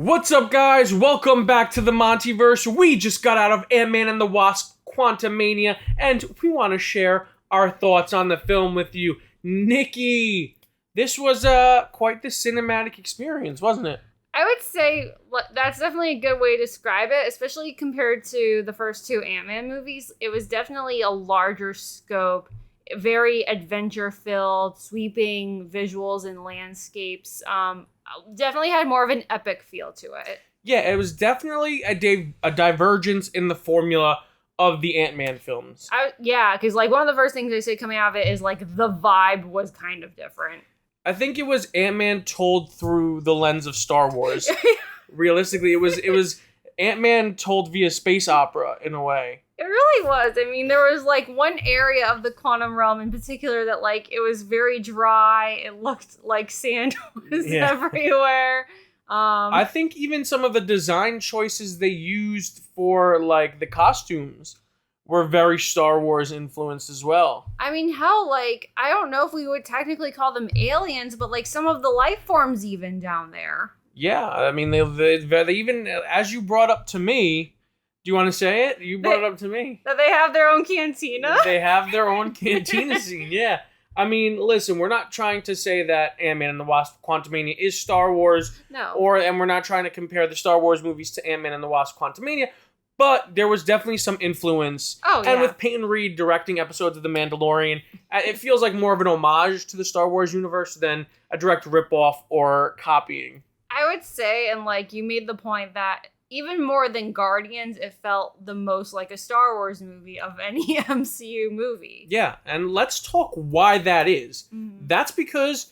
What's up, guys? Welcome back to the MontyVerse. We just got out of Ant-Man and The Wasp Quantumania, and we want to share our thoughts on the film with you. Nikki, this was quite the cinematic experience, wasn't it? I would say that's definitely a good way to describe it, especially compared to the first two Ant-Man movies. It was definitely a larger scope, very adventure-filled, sweeping visuals and landscapes. Definitely had more of an epic feel to it. Yeah, it was definitely a divergence in the formula of the Ant-Man films. Because one of the first things they say coming out of it is the vibe was kind of different. I think it was Ant-Man told through the lens of Star Wars. Realistically, it was Ant-Man told via space opera in a way. It really was. I mean, there was one area of the quantum realm in particular that it was very dry. It looked like sand was everywhere. I think even some of the design choices they used for the costumes were very Star Wars influenced as well. I mean, hell, I don't know if we would technically call them aliens, but some of the life forms even down there. Yeah, I mean, they even, as you brought up to me, do you want to say it? You brought it up to me. That they have their own cantina? They have their own cantina scene, yeah. I mean, listen, we're not trying to say that Ant-Man and the Wasp Quantumania is Star Wars. No. And we're not trying to compare the Star Wars movies to Ant-Man and the Wasp Quantumania. But there was definitely some influence. Oh, yeah. And with Peyton Reed directing episodes of The Mandalorian, it feels like more of an homage to the Star Wars universe than a direct ripoff or copying. I would say, and you made the point that even more than Guardians, it felt the most like a Star Wars movie of any MCU movie. Yeah, and let's talk why that is. Mm-hmm. That's because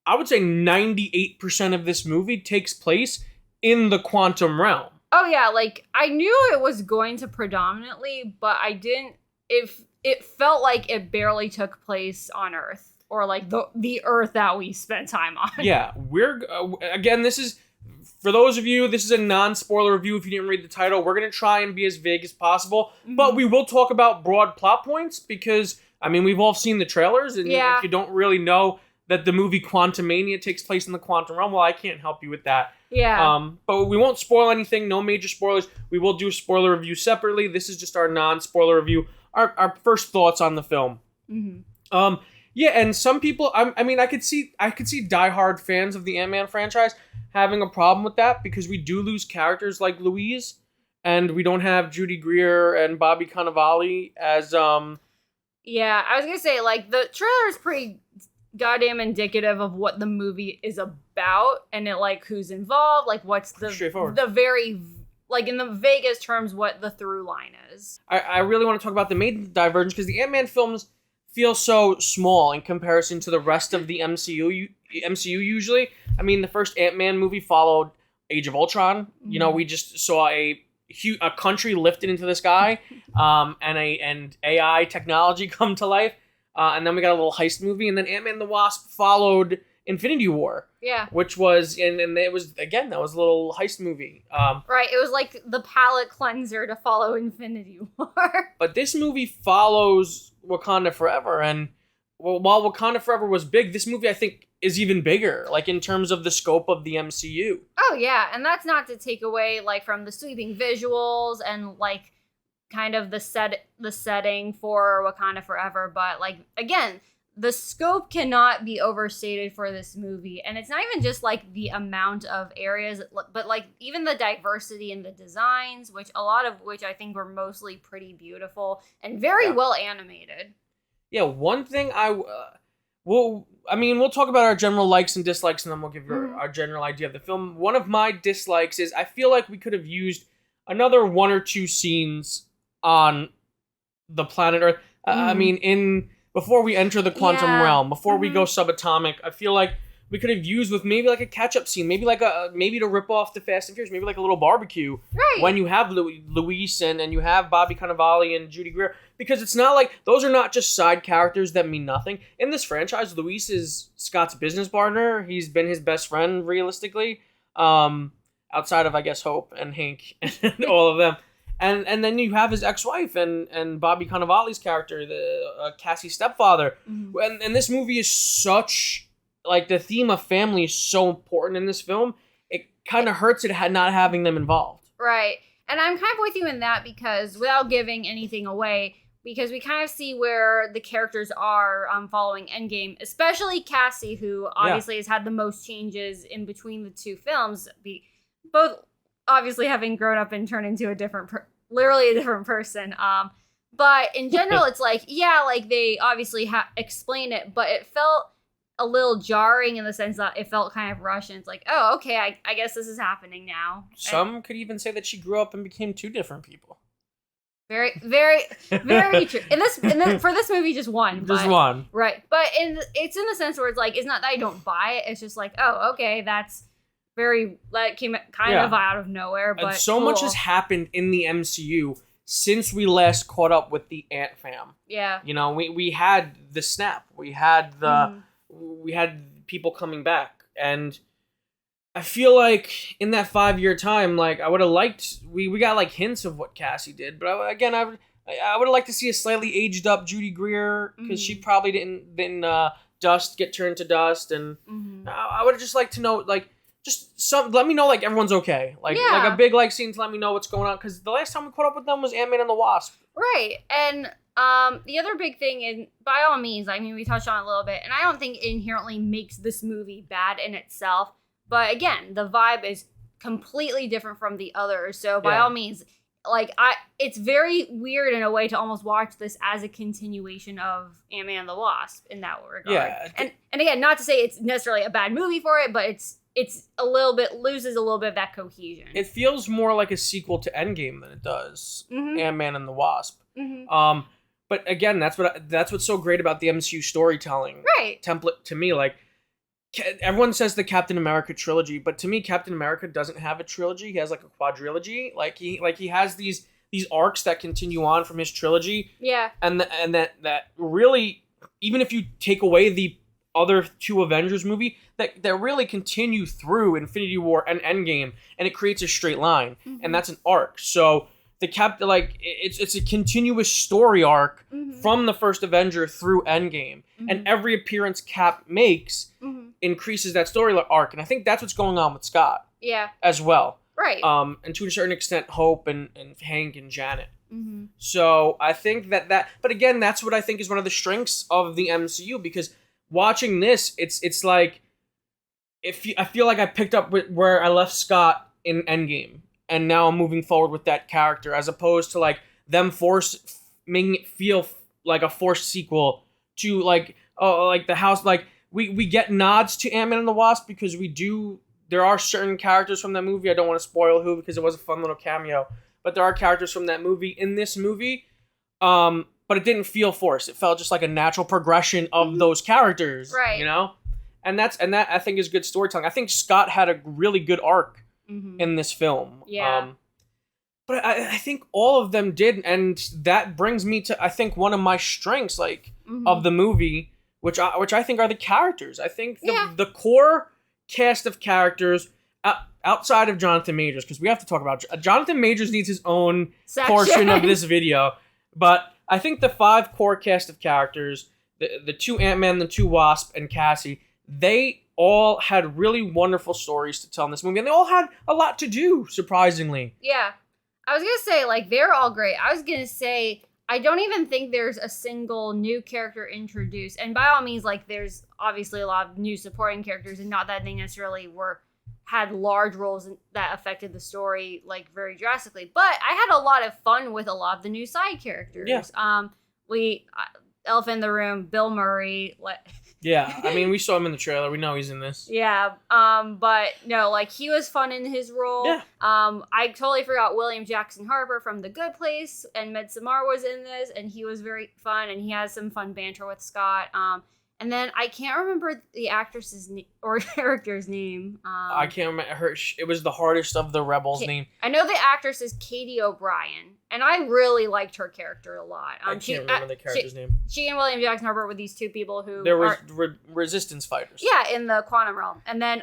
I would say 98% of this movie takes place in the quantum realm. Oh yeah, I knew it was going to predominantly, but I didn't. It felt like it barely took place on Earth, or the Earth that we spent time on. Yeah, we're again. This is for those of you. This is a non-spoiler review. If you didn't read the title, we're gonna try and be as vague as possible, but we will talk about broad plot points because I mean we've all seen the trailers, and if you don't really know that the movie Quantumania takes place in the quantum realm, well, I can't help you with that. Yeah. But we won't spoil anything. No major spoilers. We will do a spoiler review separately. This is just our non-spoiler review. Our first thoughts on the film. Mm-hmm. Yeah, and some people. I mean, I could see diehard fans of the Ant-Man franchise having a problem with that because we do lose characters like Louise, and we don't have Judy Greer and Bobby Cannavale as. Yeah, I was gonna say the trailer is pretty goddamn indicative of what the movie is about and who's involved, what's the very in the vaguest terms what the through line is. I really want to talk about the main divergence because the Ant-Man films feel so small in comparison to the rest of the MCU usually. I mean, the first Ant-Man movie followed Age of Ultron. Mm-hmm. You know, we just saw a country lifted into the sky and AI technology come to life. And then we got a little heist movie, and then Ant-Man and the Wasp followed Infinity War. Yeah. Which was, and it was, again, that was a little heist movie. Right, it was the palate cleanser to follow Infinity War. But this movie follows Wakanda Forever, and while Wakanda Forever was big, this movie, I think, is even bigger, in terms of the scope of the MCU. Oh, yeah, and that's not to take away, from the sweeping visuals and, kind of the setting for Wakanda Forever, but again, the scope cannot be overstated for this movie, and it's not even just the amount of areas, but even the diversity in the designs, a lot of which I think were mostly pretty beautiful and very well animated. Yeah, one thing we'll talk about our general likes and dislikes, and then we'll give you our general idea of the film. One of my dislikes is I feel like we could have used another one or two scenes on the planet Earth. I mean, before we enter the quantum realm, before we go subatomic, I feel like we could have used with maybe a catch-up scene, maybe maybe to rip off the Fast and Furious, maybe a little barbecue. Right. When you have Luis and you have Bobby Cannavale and Judy Greer, because it's not those are not just side characters that mean nothing. In this franchise, Luis is Scott's business partner. He's been his best friend, realistically, outside of, I guess, Hope and Hank and all of them. And then you have his ex-wife and Bobby Cannavale's character, the Cassie's stepfather. Mm-hmm. And this movie is such, the theme of family is so important in this film. kind of hurts it not having them involved. Right. And I'm kind of with you in that because without giving anything away, because we kind of see where the characters are following Endgame, especially Cassie, who obviously has had the most changes in between the two films, both obviously having grown up and turned into literally a different person. But in general, it's like, yeah, like they obviously explain it, but it felt a little jarring in the sense that it felt kind of rushed. And it's like, oh, okay, I guess this is happening now. Some could even say that she grew up and became two different people. Very, very, very true. For this movie, just one. Just one. Right. But it's in the sense where it's like, it's not that I don't buy it. It's just like, oh, okay, that came kind of out of nowhere. But so much has happened in the MCU since we last caught up with the Ant Fam. Yeah. You know, we had the snap. We had we had people coming back. And I feel like in that 5-year time, like I would have liked, we got like hints of what Cassie did, but I would have liked to see a slightly aged up Judy Greer, because she probably didn't get turned to dust, and I would have just liked to know, like, let me know like everyone's okay, like a big like scene to let me know what's going on, because the last time we caught up with them was Ant-Man and the Wasp. Right. And the other big thing, and by all means, I mean, we touched on it a little bit, and I don't think it inherently makes this movie bad in itself. But again, the vibe is completely different from the others. So by all means, like it's very weird in a way to almost watch this as a continuation of Ant-Man and the Wasp in that regard. Yeah. And again, not to say it's necessarily a bad movie for it, but it's a little bit, loses a little bit of that cohesion. It feels more like a sequel to Endgame than it does Ant-Man and the Wasp. But again, that's what's so great about the MCU storytelling template to me. Like, everyone says the Captain America trilogy, but to me, Captain America doesn't have a trilogy. He has like a quadrilogy. Like he has these arcs that continue on from his trilogy. Yeah. And that really, even if you take away the other two Avengers movie, that really continue through Infinity War and Endgame, and it creates a straight line, and that's an arc. So the it's a continuous story arc from the first Avenger through Endgame, and every appearance Cap makes increases that story arc, and I think that's what's going on with Scott. Yeah. As well. Right. And to a certain extent, Hope and Hank and Janet. So I think that, but again, that's what I think is one of the strengths of the MCU, because watching this, it's like, I feel like I picked up where I left Scott in Endgame, and now I'm moving forward with that character, as opposed to like them making it feel like a forced sequel to like the house. Like we get nods to Ant-Man and the Wasp because there are certain characters from that movie. I don't want to spoil who, because it was a fun little cameo, but there are characters from that movie in this movie. But it didn't feel forced. It felt just like a natural progression of those characters. Right. You know? And that I think is good storytelling. I think Scott had a really good arc in this film. Yeah. But I think all of them did, and that brings me to, I think, one of my strengths, like, of the movie, which I think are the characters. I think the core cast of characters, outside of Jonathan Majors, because we have to talk about Jonathan Majors needs his own portion of this video, but I think the 5 core cast of characters, the 2 Ant-Man, the 2 Wasp, and Cassie, they all had really wonderful stories to tell in this movie, and they all had a lot to do, surprisingly. Yeah. I was going to say, like, they're all great. I was going to say, I don't even think there's a single new character introduced. And by all means, like, there's obviously a lot of new supporting characters, and not that they necessarily had large roles that affected the story, like, very drastically. But I had a lot of fun with a lot of the new side characters. Yeah. Elephant in the Room, Bill Murray. Yeah, I mean, we saw him in the trailer. We know he's in this. Yeah, but no, like, he was fun in his role. Yeah. I totally forgot William Jackson Harper from The Good Place and Midsommar was in this, and he was very fun, and he has some fun banter with Scott. And then I can't remember the actress's or character's name. I can't remember her. It was the hardest of the rebels' name. I know the actress is Katie O'Brien, and I really liked her character a lot. I can't remember the character's name. She and William Jackson Harper were these 2 people who were resistance fighters. Yeah, in the quantum realm. And then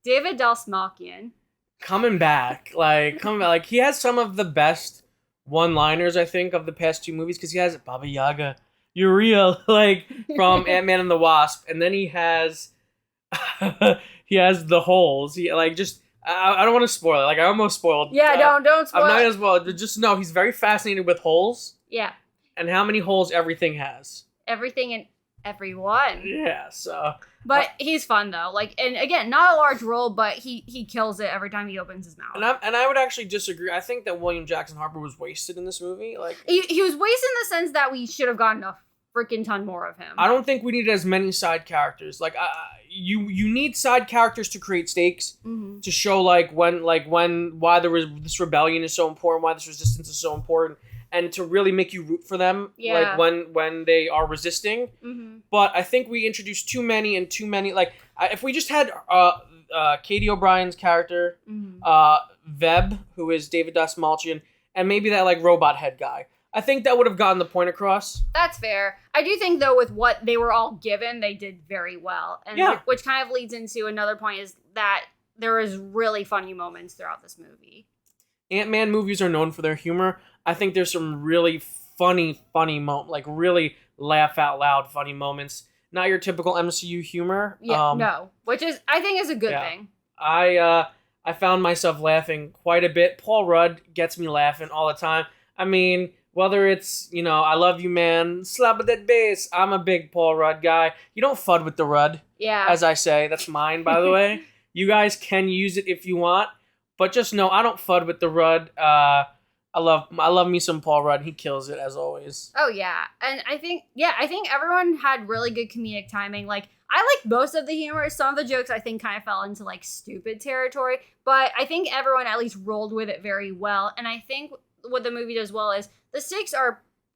David Dastmalchian coming back, like he has some of the best one-liners, I think, of the past 2 movies, because he has Baba Yaga. You're real, like, from Ant-Man and the Wasp, and then he has the holes. I don't want to spoil it. Like, I almost spoiled. Yeah, don't spoil I'm not it. gonna spoil it. Just know he's very fascinated with holes. Yeah. And how many holes everything has. Everything and everyone. Yeah, so... But he's fun, though. Like, and again, not a large role, but he kills it every time he opens his mouth. And I would actually disagree. I think that William Jackson Harper was wasted in this movie. Like, he was wasted in the sense that we should have gotten a freaking ton more of him. I don't think we needed as many side characters. Like, you need side characters to create stakes, to show why there was this rebellion is so important, why this resistance is so important, and to really make you root for them, like when they are resisting. But I think we introduced too many. Like, if we just had Katie O'Brien's character, Veb, who is David Dastmalchian, and maybe that like robot head guy, I think that would have gotten the point across. That's fair. I do think, though, with what they were all given, they did very well. And which kind of leads into another point, is that there is really funny moments throughout this movie. Ant-Man movies are known for their humor. I think there's some really funny moments, like really laugh out loud funny moments. Not your typical MCU humor. Yeah, no. Which is, I think, is a good thing. I found myself laughing quite a bit. Paul Rudd gets me laughing all the time. I mean, whether it's, I love you, man, slap that bass. I'm a big Paul Rudd guy. You don't fud with the Rudd. Yeah. As I say. That's mine, by the way. You guys can use it if you want. But just know, I don't fud with the Rudd. I love me some Paul Rudd. He kills it, as always. Oh, yeah. And I think everyone had really good comedic timing. Like, I like most of the humor. Some of the jokes, I think, kind of fell into, like, stupid territory. But I think everyone at least rolled with it very well. And I think what the movie does well is the stakes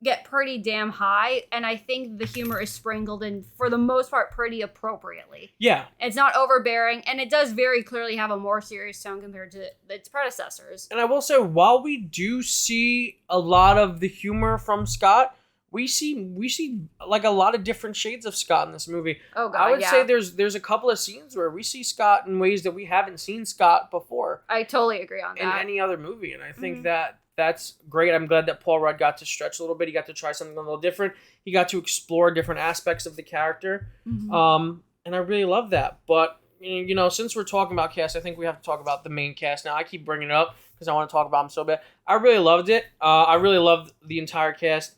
get pretty damn high, and I think the humor is sprinkled in, for the most part, pretty appropriately. Yeah. It's not overbearing, and it does very clearly have a more serious tone compared to its predecessors. And I will say, while we do see a lot of the humor from Scott, we see like a lot of different shades of Scott in this movie. Oh God, I would say there's a couple of scenes where we see Scott in ways that we haven't seen Scott before. I totally agree on that. In any other movie, and I think that's great. I'm glad that Paul Rudd got to stretch a little bit. He got to try something a little different. He got to explore different aspects of the character. And I really love that. But, since we're talking about cast, I think we have to talk about the main cast now. I keep bringing it up because I want to talk about them so bad. I really loved it. I really loved the entire cast.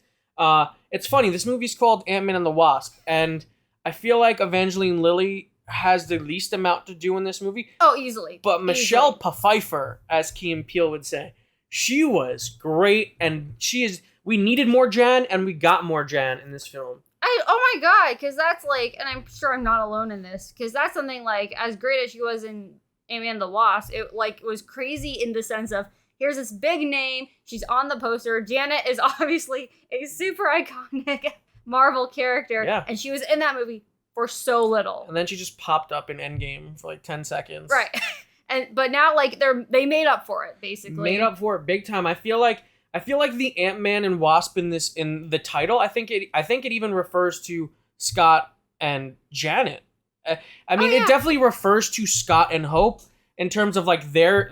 It's funny. This movie's called Ant-Man and the Wasp. And I feel like Evangeline Lilly has the least amount to do in this movie. Oh, easily. But Michelle Pfeiffer, as Key and Peele would say, she was great, and we needed more Jan, and we got more Jan in this film. Oh my God, because that's like, and I'm sure I'm not alone in this, because that's something like, as great as she was in Ant-Man and the Wasp, it was crazy in the sense of, here's this big name, she's on the poster, Janet is obviously a super iconic Marvel character, and she was in that movie for so little. And then she just popped up in Endgame for like 10 seconds. Right. But now, like, they made up for it, basically. Made up for it big time. I feel like the Ant-Man and Wasp in the title, I think it even refers to Scott and Janet. I mean, it definitely refers to Scott and Hope in terms of like there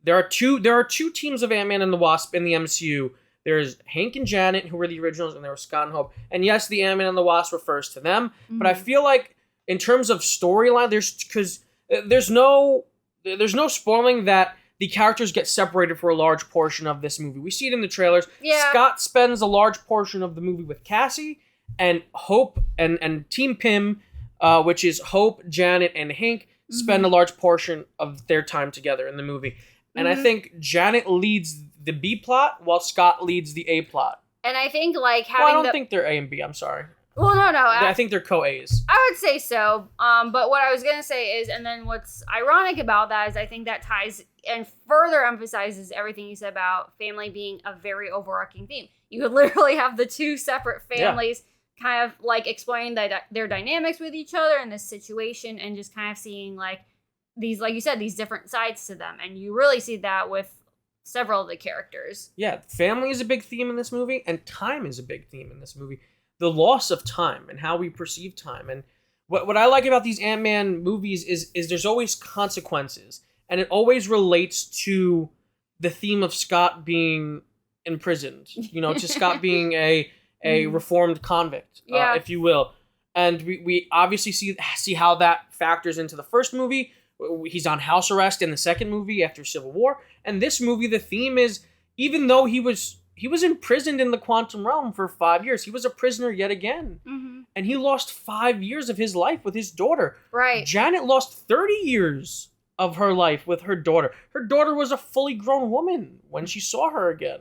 are two teams of Ant-Man and the Wasp in the MCU. There's Hank and Janet, who were the originals, and there was Scott and Hope. And yes, the Ant-Man and the Wasp refers to them, but I feel like in terms of storyline, there's no spoiling that the characters get separated for a large portion of this movie. We see it in the trailers. Yeah. Scott spends a large portion of the movie with Cassie, and Hope and Team Pym, which is Hope, Janet, and Hank, spend a large portion of their time together in the movie. And I think Janet leads the B plot while Scott leads the A plot. And I think like having I don't think they're A and B, I'm sorry. Well, no. I think they're co-A's. I would say so. But what I was going to say is, and then what's ironic about that is I think that ties and further emphasizes everything you said about family being a very overarching theme. You could literally have the two separate families kind of like explain their dynamics with each other in this situation, and just kind of seeing like these, like you said, these different sides to them. And you really see that with several of the characters. Yeah, family is a big theme in this movie, and time is a big theme in this movie. The loss of time and how we perceive time. And what I like about these Ant-Man movies is there's always consequences. And it always relates to the theme of Scott being imprisoned. To Scott being a reformed convict, if you will. And we obviously see how that factors into the first movie. he's on house arrest in the second movie after Civil War. And this movie, the theme is, even though he was imprisoned in the quantum realm for 5 years, he was a prisoner yet again. Mm-hmm. And he lost 5 years of his life with his daughter. Right. Janet lost 30 years of her life with her daughter. Her daughter was a fully grown woman when she saw her again.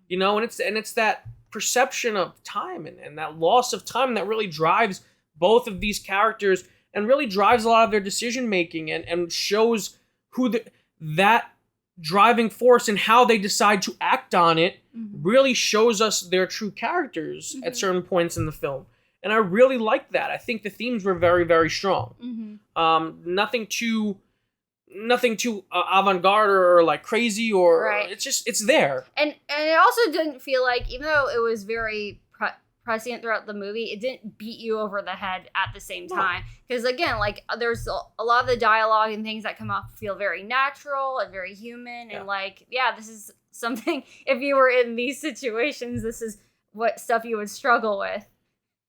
You know, and it's that perception of time and that loss of time that really drives both of these characters and really drives a lot of their decision making and shows who that driving force and how they decide to act on it really shows us their true characters at certain points in the film. And I really liked that. I think the themes were very, very strong. Nothing too avant-garde or like crazy or it's there. And it also didn't feel like, even though it was very prescient throughout the movie, it didn't beat you over the head at the same time. Because again, like there's a lot of the dialogue and things that come off feel very natural and very human. And like, yeah, this is something, if you were in these situations, this is what stuff you would struggle with.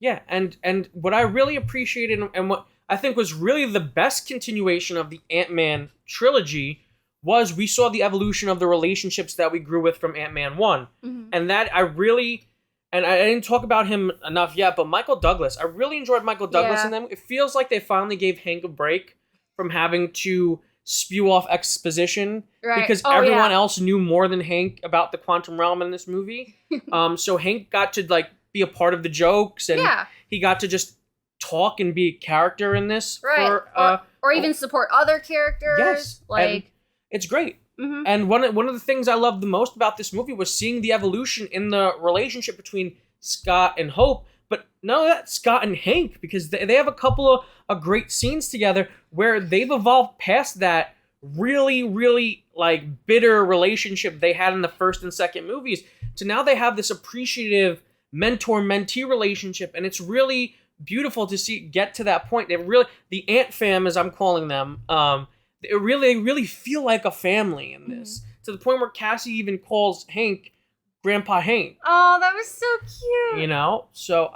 Yeah, and what I really appreciated and what I think was really the best continuation of the Ant-Man trilogy was we saw the evolution of the relationships that we grew with from Ant-Man 1. And that I really, and I didn't talk about him enough yet, but Michael Douglas, I really enjoyed Michael Douglas in them. It feels like they finally gave Hank a break from having to spew off exposition because everyone else knew more than Hank about the quantum realm in this movie. So Hank got to like be a part of the jokes and he got to just talk and be a character in this. Or even support other characters. Yes. Like, and it's great. And one of the things I loved the most about this movie was seeing the evolution in the relationship between Scott and Hope. But no, that's Scott and Hank, because they have a couple of great scenes together where they've evolved past that really, really like bitter relationship they had in the first and second movies to now they have this appreciative mentor-mentee relationship, and it's really beautiful to see it get to that point. They really, the Ant Fam, as I'm calling them, they really feel like a family in this, to the point where Cassie even calls Hank Grandpa Hank. Oh, that was so cute. You know, so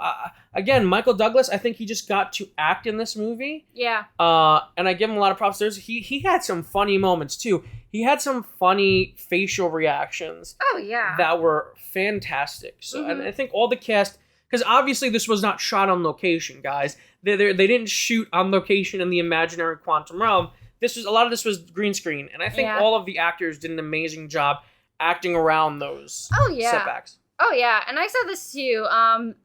again, Michael Douglas, I think he just got to act in this movie. Yeah. And I give him a lot of props. He had some funny moments too. He had some funny facial reactions. Oh yeah. That were fantastic. So and I think all the cast, because obviously this was not shot on location, guys. They didn't shoot on location in the imaginary quantum realm. A lot of this was green screen, and I think all of the actors did an amazing job acting around those setbacks. Oh yeah, and I said this too. And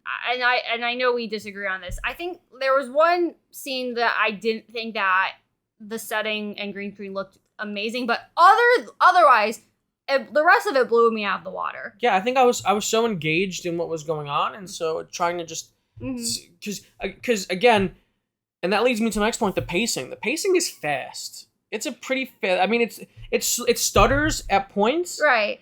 I know we disagree on this. I think there was one scene that I didn't think that the setting and green screen looked amazing, but otherwise, the rest of it blew me out of the water. Yeah, I think I was so engaged in what was going on, and so trying to just because again, and that leads me to my next point: the pacing. The pacing is fast. It's a pretty fast. I mean, it stutters at points, right?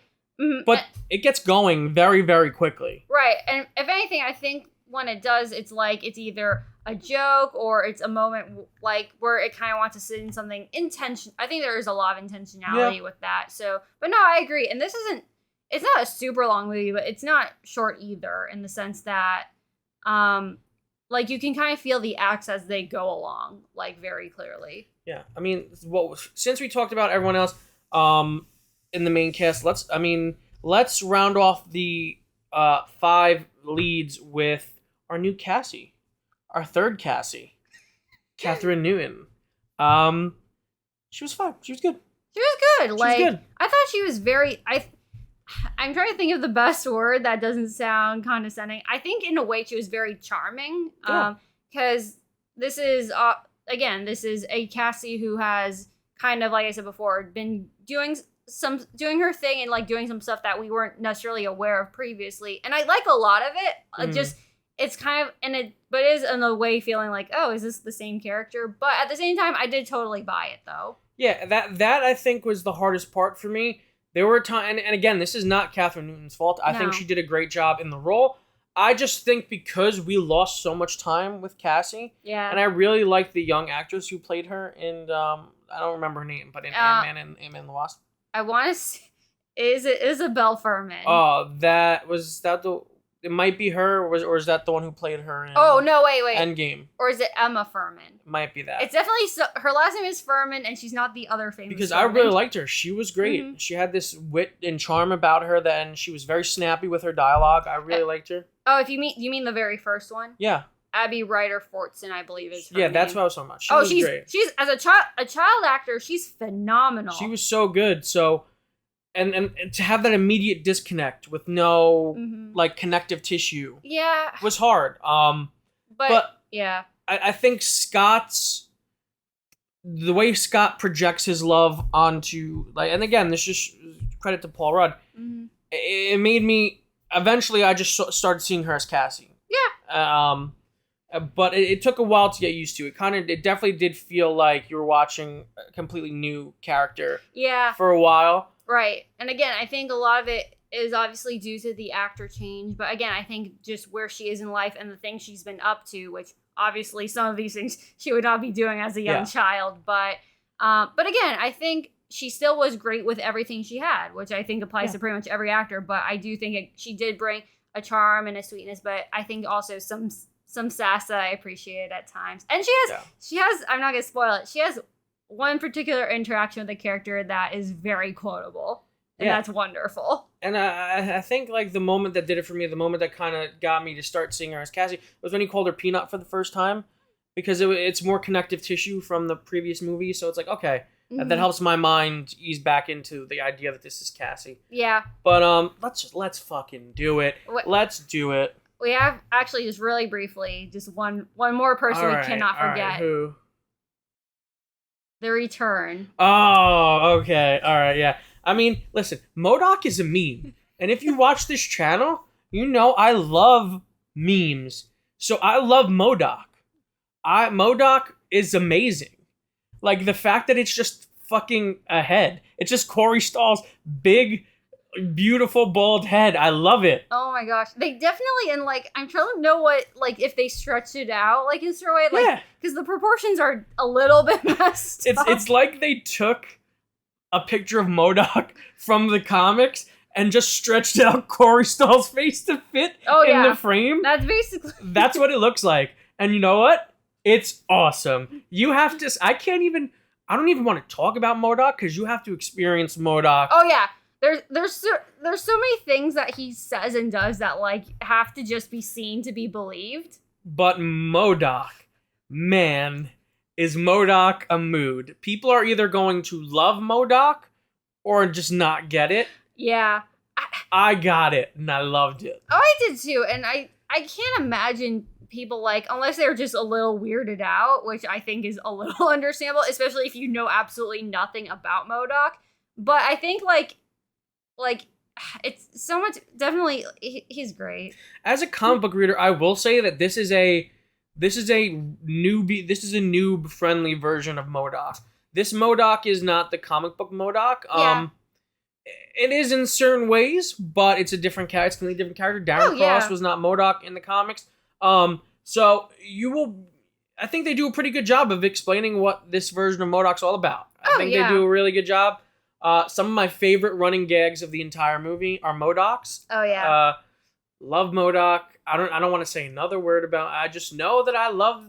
But it gets going very, very quickly. Right, and if anything, I think when it does, it's like it's either a joke or it's a moment like where it kind of wants to sit in something intention. I think there is a lot of intentionality with that. So, but no, I agree. And it's not a super long movie, but it's not short either in the sense that, like you can kind of feel the acts as they go along, like very clearly. Yeah, I mean, since we talked about everyone else, in the main cast, let's round off the 5 leads with our new Cassie, our third Cassie, Kathryn Newton. She was fine. She was good. She was good. I thought she was very. I'm trying to think of the best word that doesn't sound condescending. I think in a way she was very charming. Because this is this is a Cassie who has kind of, like I said before, been doing her thing and like doing some stuff that we weren't necessarily aware of previously. And I like a lot of it. It's kind of but it is in a way feeling like, oh, is this the same character? But at the same time, I did totally buy it though. Yeah, that I think was the hardest part for me. There were times, and again, this is not Kathryn Newton's fault. I think she did a great job in the role. I just think because we lost so much time with Cassie, and I really liked the young actress who played her in, I don't remember her name, but in Ant-Man and Ant-Man and The Wasp. I want to say, is it Isabelle Fuhrman? Oh, was that the it might be her, or is that the one who played her in Oh, no, wait. Endgame? Or is it Emma Furman? Might be that. It's definitely, her last name is Furman, and she's not the other famous Because Furman. I really liked her. She was great. She had this wit and charm about her, and she was very snappy with her dialogue. I really liked her. Oh, you mean the very first one? Yeah. Abby Ryder Fortson, I believe is her name. That's what I was talking about. She was great. She's as a child actor, she's phenomenal. She was so good. So, and to have that immediate disconnect with no like connective tissue, was hard. But yeah, I think the way Scott projects his love onto, like, and again, this is credit to Paul Rudd. It made me, eventually I just started seeing her as Cassie. Yeah. But it took a while to get used to. It definitely did feel like you were watching a completely new character. Yeah. For a while. Right. And again, I think a lot of it is obviously due to the actor change. But again, I think just where she is in life and the things she's been up to, which obviously some of these things she would not be doing as a young child. But again, I think she still was great with everything she had, which I think applies to pretty much every actor. But I do think she did bring a charm and a sweetness. But I think also some sass that I appreciated at times. And she has, I'm not going to spoil it, she has one particular interaction with the character that is very quotable. And that's wonderful. And I think, like, the moment that did it for me, the moment that kind of got me to start seeing her as Cassie, was when he called her Peanut for the first time. Because it's more connective tissue from the previous movie. So it's like, okay, that helps my mind ease back into the idea that this is Cassie. Yeah. But let's fucking do it. Let's do it. We have, actually, just really briefly, just one more person we cannot forget. Right, who? The Return. Oh, okay. All right, yeah. I mean, listen, MODOK is a meme. And if you watch this channel, you know I love memes. So I love MODOK. MODOK is amazing. Like, the fact that it's just fucking a head. It's just Corey Stoll's big, beautiful, bald head. I love it. Oh my gosh. They definitely, and like, I'm trying to know what, like, if they stretched it out, like, in certain way, like, because the proportions are a little bit messed up. It's like they took a picture of MODOK from the comics and just stretched out Corey Stoll's face to fit in the frame. That's basically... That's what it looks like. And you know what? It's awesome. You have to... I don't even want to talk about MODOK because you have to experience MODOK. Oh, yeah. There's so many things that he says and does that, like, have to just be seen to be believed. But MODOK, man, is MODOK a mood. People are either going to love MODOK or just not get it. Yeah. I got it, and I loved it. Oh, I did too, and I can't imagine people, like, unless they're just a little weirded out, which I think is a little understandable, especially if you know absolutely nothing about MODOK. But I think, like, it's so much, definitely, he's great. As a comic book reader, I will say that this is a noob-friendly version of MODOK. This MODOK is not the comic book MODOK. It is in certain ways, but it's a different character. It's a completely different character. Darren Cross was not MODOK in the comics. So I think they do a pretty good job of explaining what this version of MODOK's all about. I think they do a really good job. Some of my favorite running gags of the entire movie are MODOKs. Oh yeah. Love MODOK. I don't want to say another word about. I just know that I love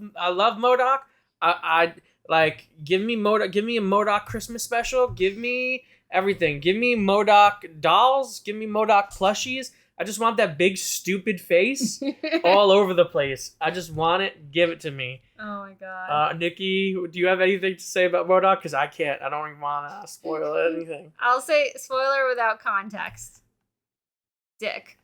MODOK. I like, give me MODOK. Give me a MODOK Christmas special. Give me everything. Give me MODOK dolls. Give me MODOK plushies. I just want that big stupid face all over the place. I just want it. Give it to me. Oh my god. Nikki, do you have anything to say about MODOK? Because I can't. I don't even want to spoil anything. I'll say spoiler without context. Dick.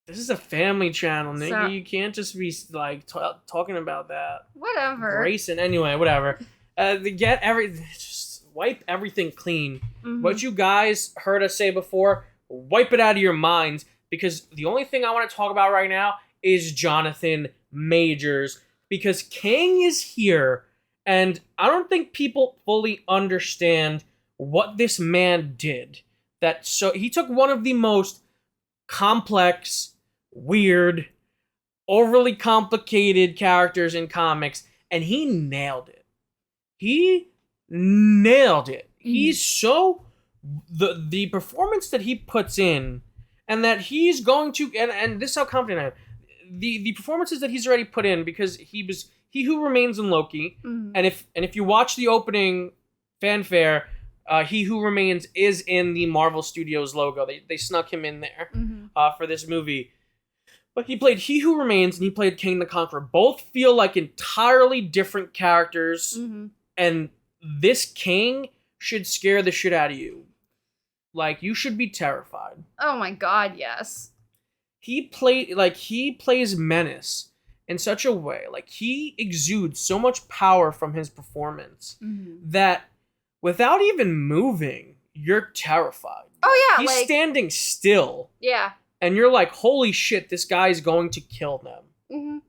This is a family channel, Nikki. So, you can't just be like talking about that. Whatever. Grayson. Anyway, whatever. Just wipe everything clean. Mm-hmm. What you guys heard us say before, wipe it out of your minds, because the only thing I want to talk about right now is Jonathan Majors, because Kang is here, and I don't think people fully understand what this man did. So he took one of the most complex, weird, overly complicated characters in comics, and he nailed it. He's so... The performance that he puts in, and that he's going to, and this is how confident I am. The performances that he's already put in, because He Who Remains in Loki, and if you watch the opening fanfare, He Who Remains is in the Marvel Studios logo. They snuck him in there for this movie. But he played He Who Remains and he played Kang the Conqueror. Both feel like entirely different characters, and this Kang should scare the shit out of you. Like, you should be terrified. Oh my god, yes. He plays menace in such a way, like, he exudes so much power from his performance that without even moving, you're terrified. Oh yeah, he's standing still. Yeah. And you're like, holy shit, this guy's going to kill them.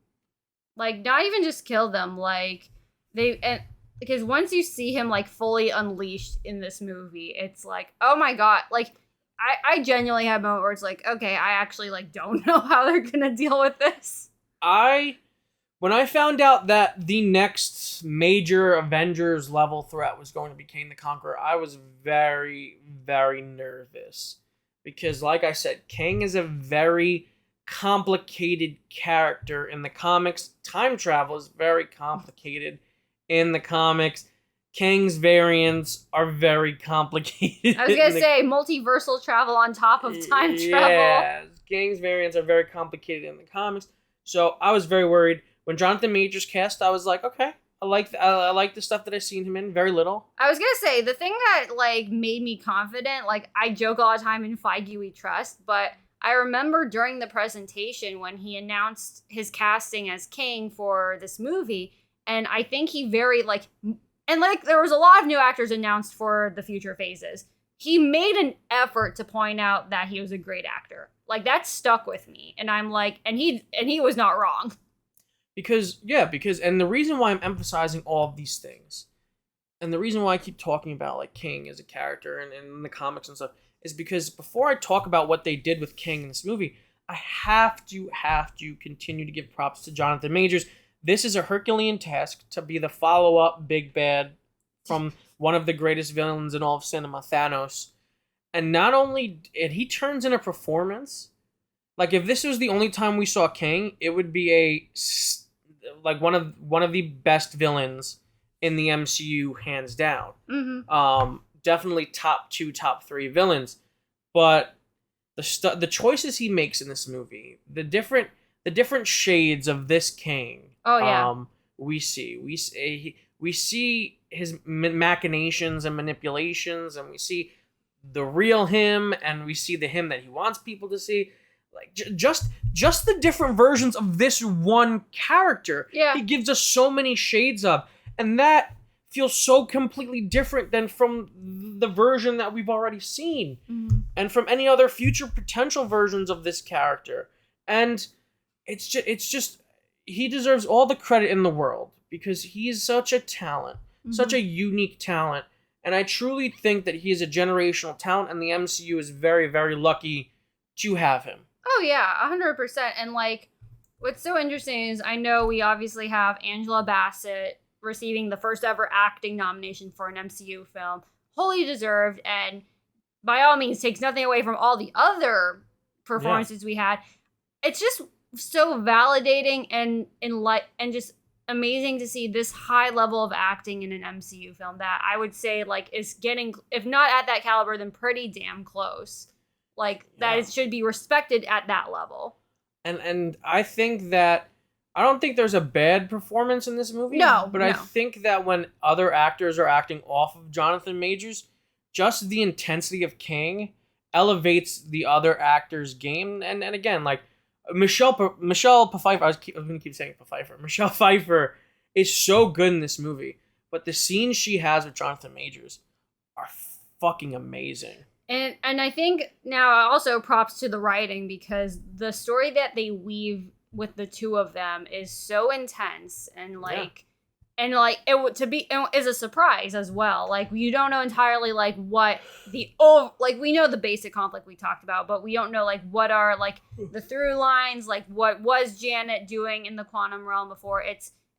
Like, not even just kill them, like, because once you see him, like, fully unleashed in this movie, it's like, oh my god, like, I genuinely have a moment where it's like, okay, I actually, like, don't know how they're gonna deal with this. When I found out that the next major Avengers level threat was going to be Kang the Conqueror, I was very, very nervous. Because, like I said, Kang is a very complicated character in the comics. Time travel is very complicated in the comics. Kang's variants are very complicated. I was going to say, multiversal travel on top of time travel. Yeah, Kang's variants are very complicated in the comics. So I was very worried. When Jonathan Majors cast, I was like, okay, I like the stuff that I've seen him in. Very little. I was gonna say, the thing that, like, made me confident, like, I joke all the time, in Feige we trust, but I remember during the presentation when he announced his casting as Kang for this movie, and I think he very, like, and, like, there was a lot of new actors announced for the future phases. He made an effort to point out that he was a great actor. Like, that stuck with me, and I'm like, and he was not wrong. Because the reason why I'm emphasizing all of these things, and the reason why I keep talking about, like, Kang as a character and in the comics and stuff, is because before I talk about what they did with Kang in this movie, I have to continue to give props to Jonathan Majors. This is a Herculean task to be the follow-up big bad from one of the greatest villains in all of cinema, Thanos. And not only, and he turns in a performance. Like, if this was the only time we saw Kang, it would be one of the best villains in the MCU, hands down. Definitely top 2, top 3 villains. But the choices he makes in this movie, the different shades of this Kang. Oh yeah. We see his machinations and manipulations, and we see the real him, and we see the him that he wants people to see. Like, just the different versions of this one character. Yeah. He gives us so many shades of, and that feels so completely different than from the version that we've already seen, and from any other future potential versions of this character. And it's just he deserves all the credit in the world, because he is such a talent, such a unique talent, and I truly think that he is a generational talent, and the MCU is very, very lucky to have him. Oh yeah, 100%. And, like, what's so interesting is, I know we obviously have Angela Bassett receiving the first ever acting nomination for an MCU film, wholly deserved, and by all means takes nothing away from all the other performances we had. It's just so validating and just amazing to see this high level of acting in an MCU film that I would say, like, is getting, if not at that caliber, then pretty damn close. Like, that it should be respected at that level. And I think that, I don't think there's a bad performance in this movie. But I think that when other actors are acting off of Jonathan Majors, just the intensity of Kang elevates the other actors' game. And again, like, Michelle Pfeiffer, I was going to keep saying Pfeiffer. Michelle Pfeiffer is so good in this movie. But the scenes she has with Jonathan Majors are fucking amazing. And I think now also props to the writing, because the story that they weave with the two of them is so intense, and like it is a surprise as well. Like, you don't know entirely like what we know the basic conflict we talked about, but we don't know like what are like the through lines, like what was Janet doing in the quantum realm before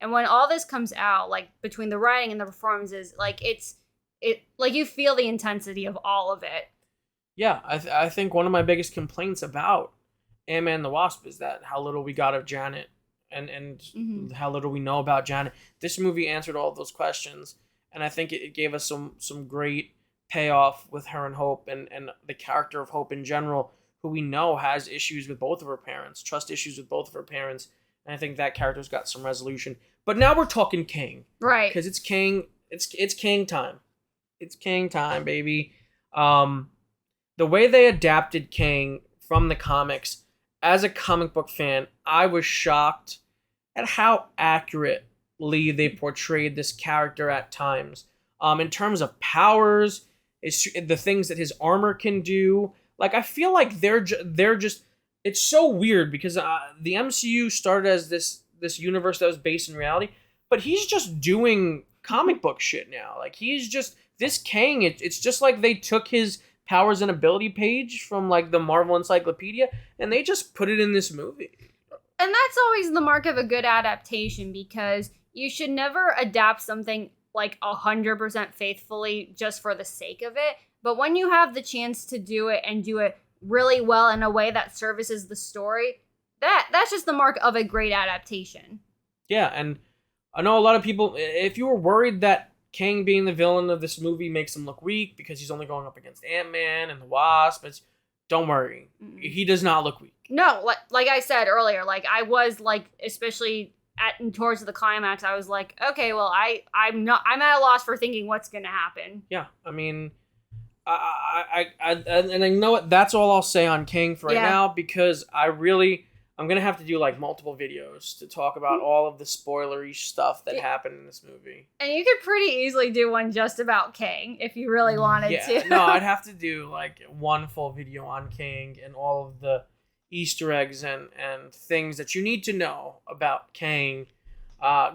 and when all this comes out, like between the writing and the performances, like it like you feel the intensity of all of it. Yeah, I think one of my biggest complaints about Ant-Man and the Wasp is that how little we got of Janet and how little we know about Janet. This movie answered all of those questions, and I think it gave us some great payoff with her and Hope and the character of Hope in general, who we know has issues with both of her parents, trust issues with both of her parents, and I think that character's got some resolution. But now we're talking Kang. Right. Because it's Kang, it's Kang time. It's Kang time, baby. The way they adapted Kang from the comics, as a comic book fan, I was shocked at how accurately they portrayed this character at times. In terms of powers, the things that his armor can do. Like, I feel like they're just. It's so weird because the MCU started as this universe that was based in reality, but he's just doing comic book shit now. Like, he's just this Kang. It's just like they took his powers and ability page from like the Marvel Encyclopedia and they just put it in this movie. And that's always the mark of a good adaptation, because you should never adapt something like 100% faithfully just for the sake of it. But when you have the chance to do it and do it really well in a way that services the story, that's just the mark of a great adaptation. Yeah, and I know a lot of people, if you were worried that Kang being the villain of this movie makes him look weak because he's only going up against Ant-Man and the Wasp, don't worry. He does not look weak. No, like I said earlier, like I was like, especially towards the climax, I was like, okay, well, I'm at a loss for thinking what's gonna happen. Yeah, I mean, and I know what, that's all I'll say on Kang for right now, because I'm gonna have to do like multiple videos to talk about all of the spoilery stuff that happened in this movie. And you could pretty easily do one just about Kang if you really wanted to. No, I'd have to do like one full video on Kang and all of the Easter eggs and things that you need to know about Kang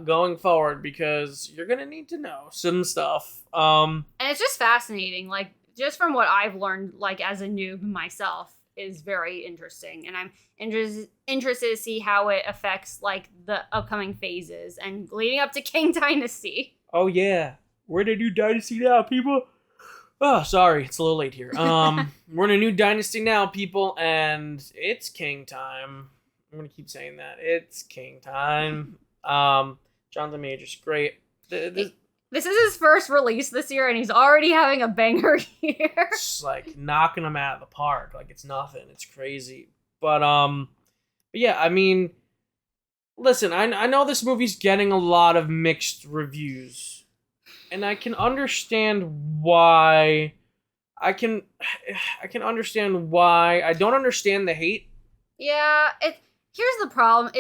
going forward, because you're gonna need to know some stuff. And it's just fascinating, like just from what I've learned, like as a noob myself, is very interesting, and I'm interested to see how it affects like the upcoming phases and leading up to Kang Dynasty. Oh yeah, we're in a new dynasty now, people. Oh, sorry, it's a little late here. We're in a new dynasty now, people, and it's Kang time. I'm gonna keep saying that. It's Kang time. Jonathan Major's great. This is his first release this year, and he's already having a banger year. It's like knocking him out of the park. Like it's nothing. It's crazy. But yeah, I mean, listen, I know this movie's getting a lot of mixed reviews, and I can understand why. I can understand why. I don't understand the hate. Yeah, here's the problem.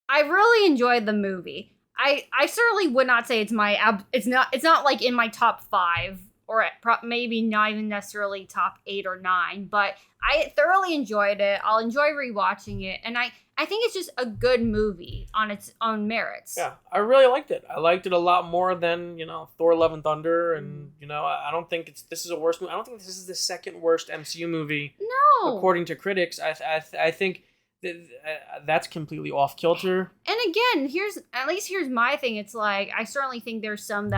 I really enjoyed the movie. I certainly would not say it's not like in my top 5, or maybe not even necessarily top 8 or 9, but I thoroughly enjoyed it. I'll enjoy rewatching it, and I think it's just a good movie on its own merits. Yeah, I really liked it. I liked it a lot more than, Thor: Love and Thunder, and I don't think this is a worst movie. I don't think this is the second worst MCU movie. No, according to critics. I think that's completely off kilter. And again, here's my thing. It's like, I certainly think there's some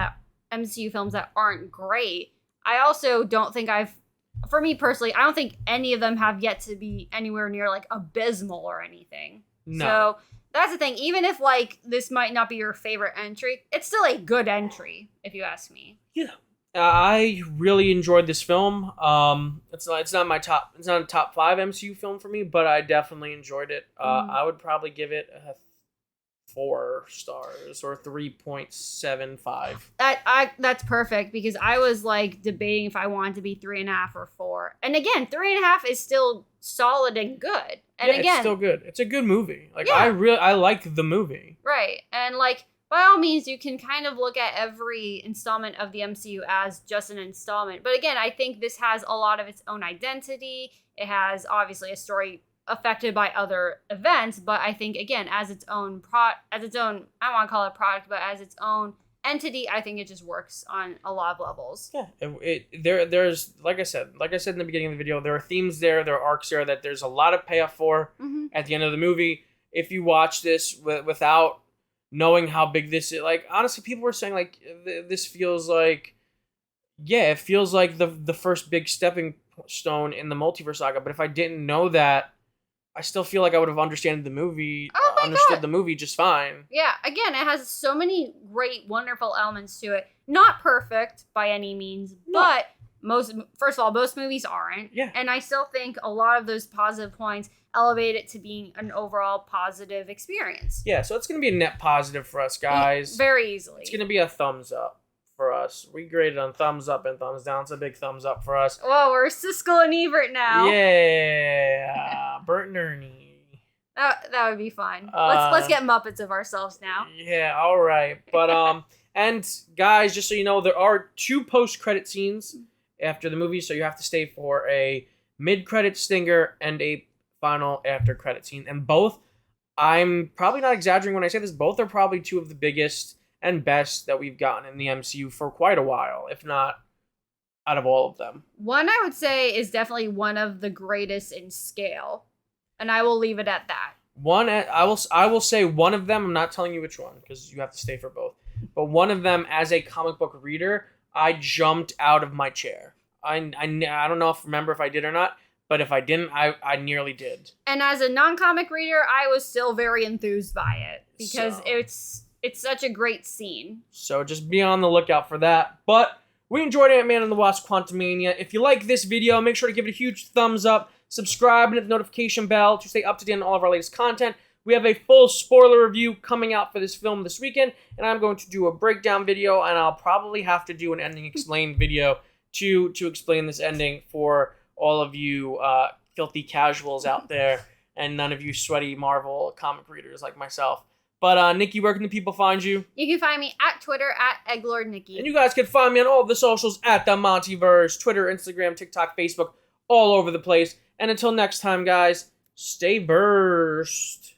MCU films that aren't great. I also don't think for me personally, I don't think any of them have yet to be anywhere near like abysmal or anything. No. So that's the thing. Even if like this might not be your favorite entry, it's still a good entry, if you ask me. Yeah. I really enjoyed this film. It's not a top 5 MCU film for me, but I definitely enjoyed it. I would probably give it 4 stars or 3.75. That's perfect, because I was like debating if I wanted to be 3.5 or 4. And again, 3.5 is still solid and good. And again, it's still good. It's a good movie. Like I like the movie. Right. And like, by all means, you can kind of look at every installment of the MCU as just an installment. But again, I think this has a lot of its own identity. It has obviously a story affected by other events, but I think again, as its own I don't want to call it product, but as its own entity, I think it just works on a lot of levels. Yeah, there's like I said in the beginning of the video, there are themes there are arcs there that there's a lot of payoff for at the end of the movie. If you watch this without knowing how big this is, like honestly, people were saying like this feels like, it feels like the first big stepping stone in the Multiverse Saga, but if I didn't know that, I still feel like I would have understood the movie just fine. Yeah, again, it has so many great, wonderful elements to it. Not perfect by any means, but most movies aren't. Yeah. And I still think a lot of those positive points elevate it to being an overall positive experience. Yeah, so it's going to be a net positive for us, guys. Very easily. It's going to be a thumbs up for us. We graded on thumbs up and thumbs down. It's a big thumbs up for us. Whoa, we're Siskel and Ebert now. Yeah. Bert and Ernie. That would be fun. Let's get Muppets of ourselves now. Yeah, all right. But and guys, just so you know, there are 2 post-credit scenes after the movie, so you have to stay for a mid-credit stinger and a final after-credit scene. And both, I'm probably not exaggerating when I say this, both are probably 2 of the biggest and best that we've gotten in the MCU for quite a while, if not out of all of them. One I would say is definitely one of the greatest in scale, and I will leave it at that. I will say one of them. I'm not telling you which one because you have to stay for both. But one of them, as a comic book reader, I jumped out of my chair. I don't know remember if I did or not, but if I didn't, I nearly did. And as a non-comic reader, I was still very enthused by it because it's such a great scene. So just be on the lookout for that. But we enjoyed Ant-Man and the Wasp Quantumania. If you like this video, make sure to give it a huge thumbs up, subscribe, and hit the notification bell to stay up to date on all of our latest content. We have a full spoiler review coming out for this film this weekend, and I'm going to do a breakdown video, and I'll probably have to do an ending explained video to explain this ending for all of you filthy casuals out there, and none of you sweaty Marvel comic readers like myself. But Nikki, where can the people find you? You can find me at Twitter at EgglordNikki. And you guys can find me on all of the socials at the MontyVerse, Twitter, Instagram, TikTok, Facebook, all over the place. And until next time, guys, stay versed.